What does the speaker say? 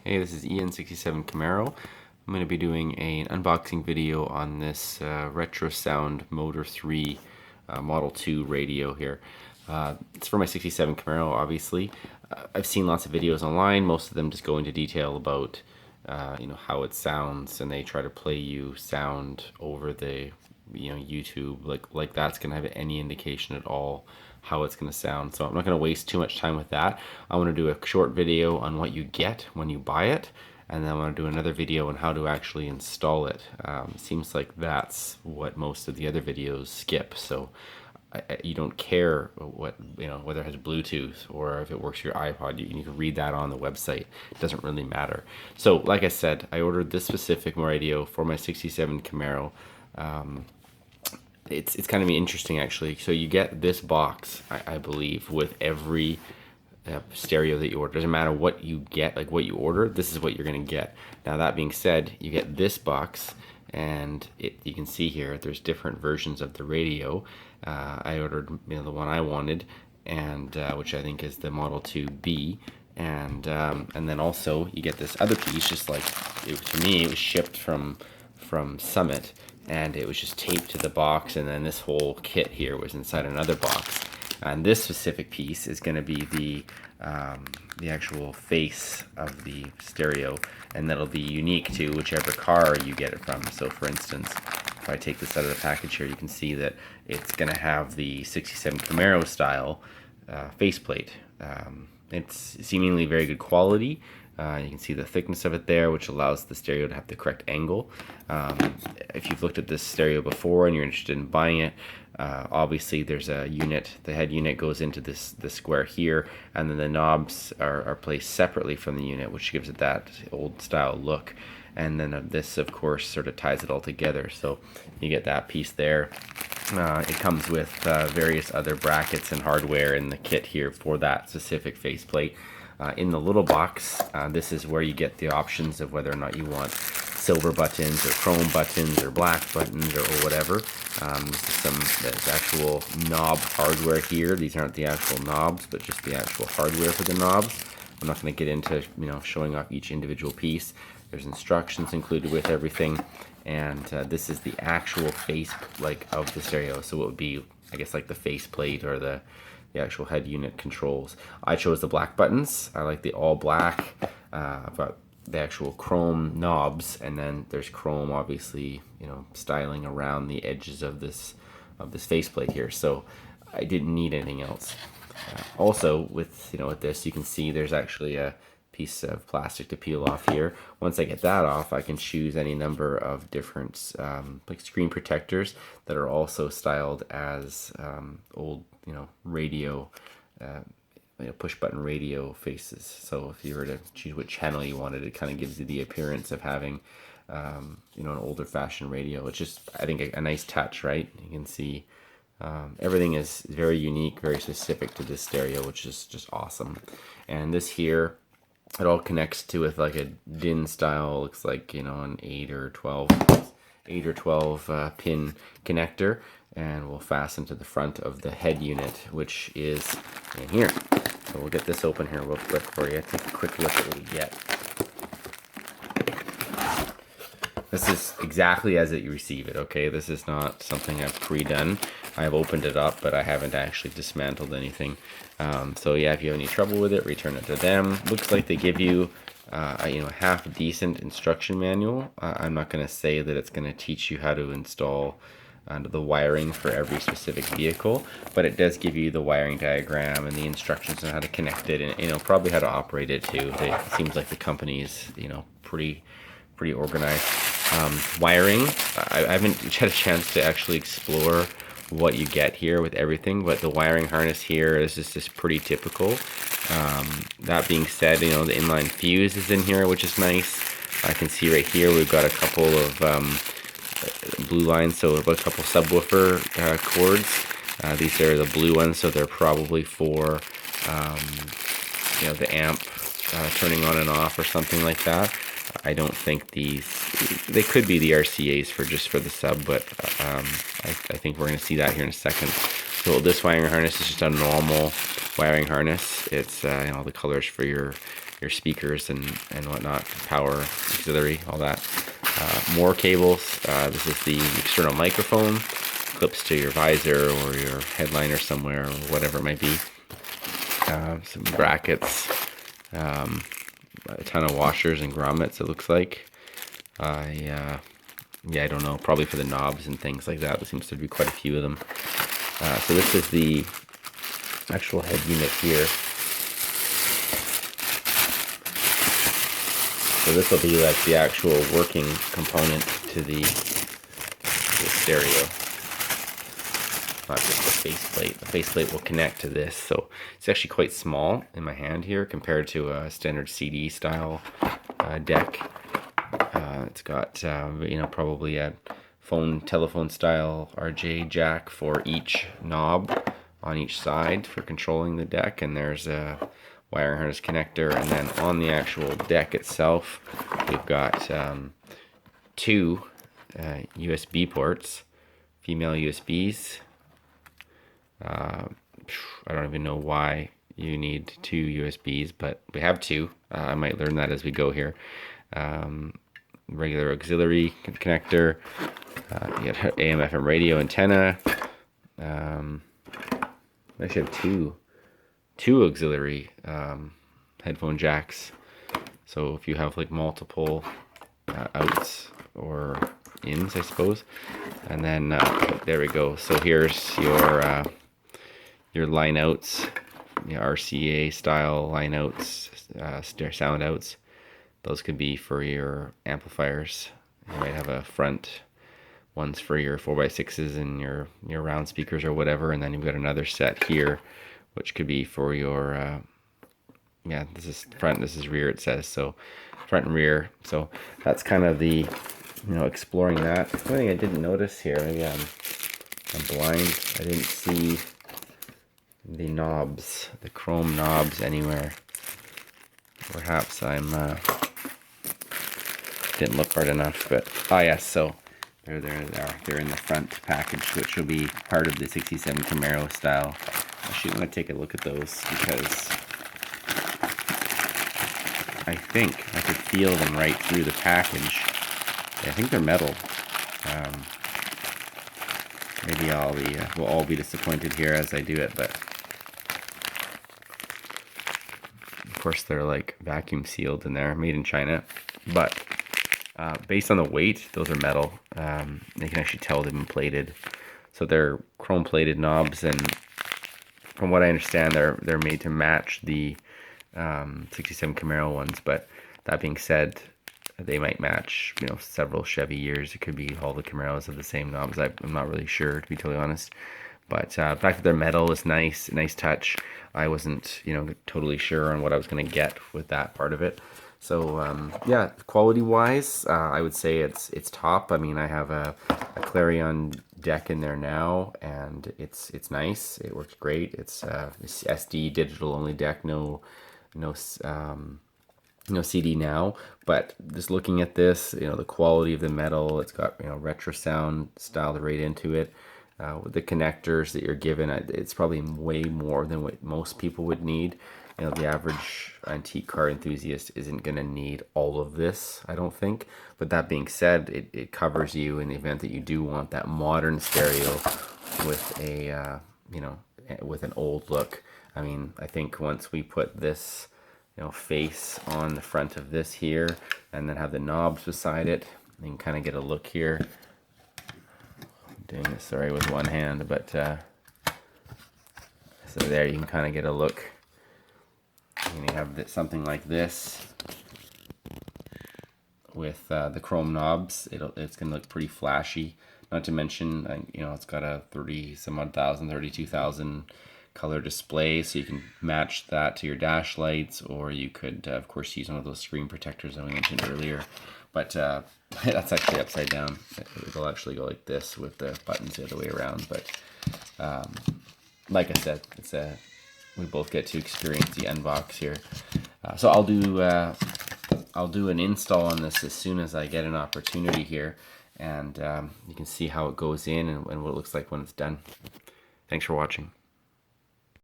Hey, this is Ian67 Camaro. I'm going to be doing an unboxing video on this RetroSound Motor 3 Model 2 radio here. It's for my 67 Camaro, obviously. I've seen lots of videos online. Most of them just go into detail about how it sounds, and they try to play you sound over the YouTube, like that's going to have any indication at all how it's going to sound. So I'm not going to waste too much time with that. I want to do a short video on what you get when you buy it, and then I want to do another video on how to actually install it. Seems like that's what most of the other videos skip. So you don't care what, whether it has Bluetooth or if it works with your iPod. You can read that on the website. It doesn't really matter. So like I said, I ordered this specific radio for my 67 Camaro. It's kind of interesting, actually. So you get this box, I believe, with every stereo that you order. Doesn't matter what you get, like what you order, this is what you're going to get. Now that being said, you get this box, and you can see here there's different versions of the radio. I ordered the one I wanted, and which I think is the Model 2B, and then also you get this other piece, just like to me it was shipped from Summit, and it was just taped to the box, and then this whole kit here was inside another box. And this specific piece is going to be the actual face of the stereo, and that'll be unique to whichever car you get it from. So for instance, if I take this out of the package here, you can see that it's going to have the 67 Camaro style faceplate. It's seemingly very good quality. You can see the thickness of it there, which allows the stereo to have the correct angle. If you've looked at this stereo before and you're interested in buying it, obviously there's a unit. The head unit goes into this square here, and then the knobs are placed separately from the unit, which gives it that old style look. And then this, of course, sort of ties it all together. So you get that piece there. It comes with various other brackets and hardware in the kit here for that specific faceplate. In the little box, this is where you get the options of whether or not you want silver buttons or chrome buttons or black buttons or whatever. This is there's actual knob hardware here. These aren't the actual knobs, but just the actual hardware for the knobs. I'm not going to get into showing off each individual piece. There's instructions included with everything, and this is the actual face of the stereo. So it would be, I guess, like the faceplate or the actual head unit controls. I chose the black buttons. I like the all black. I've got the actual chrome knobs, and then there's chrome, obviously, styling around the edges of this faceplate here. So I didn't need anything else. Also, with this, you can see there's actually a piece of plastic to peel off here. Once I get that off, I can choose any number of different like screen protectors that are also styled as old radio push button radio faces. So if you were to choose what channel you wanted, it kind of gives you the appearance of having an older fashioned radio. It's just, I think, a nice touch, right? You can see everything is very unique, very specific to this stereo, which is just awesome. And this here, it all connects to with like a DIN style, looks like an 8 or 12 pin connector, and will fasten to the front of the head unit, which is in here. So we'll get this open here real quick for you. Take a quick look at what we get. This is exactly as you receive it, okay? This is not something I've pre-done. I've opened it up, but I haven't actually dismantled anything. So yeah, if you have any trouble with it, return it to them. Looks like they give you a half decent instruction manual. I'm not going to say that it's going to teach you how to install the wiring for every specific vehicle, but it does give you the wiring diagram and the instructions on how to connect it, and probably how to operate it too. It seems like the company is pretty organized. Wiring, I haven't had a chance to actually explore what you get here with everything, but the wiring harness here is just pretty typical. That being said, the inline fuse is in here, which is nice. I can see right here we've got a couple of blue lines, so about a couple subwoofer cords. These are the blue ones, so they're probably for the amp turning on and off or something like that. I don't think they could be the RCAs for the sub, but I think we're going to see that here in a second. So this wiring harness is just a normal wiring harness. It's the colors for your your speakers and whatnot, power, auxiliary, all that. More cables. This is the external microphone, clips to your visor or your headliner somewhere or whatever it might be. Some brackets, a ton of washers and grommets, it looks like. Yeah, I don't know, probably for the knobs and things like that. There seems to be quite a few of them. So this is the actual head unit here. So this will be like the actual working component to the stereo. Not just the faceplate. The faceplate will connect to this, so it's actually quite small in my hand here compared to a standard CD style deck. It's got probably a telephone style RJ jack for each knob on each side for controlling the deck, and there's a wiring harness connector. And then on the actual deck itself, we've got two USB ports, female USBs. I don't even know why you need two USBs, but we have two. I might learn that as we go here. Regular auxiliary connector. You got AM FM radio antenna. I actually have two auxiliary headphone jacks. So if you have like multiple outs or ins, I suppose. And then there we go. So here's your line outs, RCA style line outs, sound outs. Those could be for your amplifiers. You might have a front ones for your 4x6s and your round speakers or whatever, and then you've got another set here, which could be for your this is front, this is rear, it says, so front and rear. So that's kind of the exploring that. One thing I didn't notice here, maybe I'm blind, I didn't see the knobs, the chrome knobs anywhere. Perhaps I'm didn't look hard enough, but yes, so they're in the front package, which will be part of the 67 Camaro style. Actually, I'm going to take a look at those because I think I could feel them right through the package. I think they're metal. Maybe we'll all be disappointed here as I do it, but of course they're like vacuum sealed in there, made in China. But based on the weight, those are metal. They can actually tell they've been plated. So they're chrome plated knobs, and from what I understand, they're made to match the 67 Camaro ones. But that being said, they might match several Chevy years. It could be all the Camaros have the same knobs. I'm not really sure, to be totally honest. But the fact that they're metal is nice touch. I wasn't totally sure on what I was going to get with that part of it. So yeah, quality wise, I would say it's top. I mean, I have a Clarion deck in there now, and it's nice. It works great. It's SD digital only deck, no CD now. But just looking at this, the quality of the metal, it's got RetroSound styled right into it. With the connectors that you're given, it's probably way more than what most people would need. The average antique car enthusiast isn't going to need all of this, I don't think. But that being said, it covers you in the event that you do want that modern stereo with a with an old look. I mean, I think once we put this face on the front of this here, and then have the knobs beside it, you can kind of get a look here. I'm doing this, sorry, with one hand, but so there you can kind of get a look. And you have something like this with the chrome knobs. It's gonna look pretty flashy. Not to mention, it's got a 32,000 color display, so you can match that to your dash lights, or you could, of course, use one of those screen protectors that we mentioned earlier. But that's actually upside down. It'll actually go like this with the buttons the other way around. But like I said, we both get to experience the unbox here. So I'll do an install on this as soon as I get an opportunity here, and you can see how it goes in and what it looks like when it's done. Thanks for watching.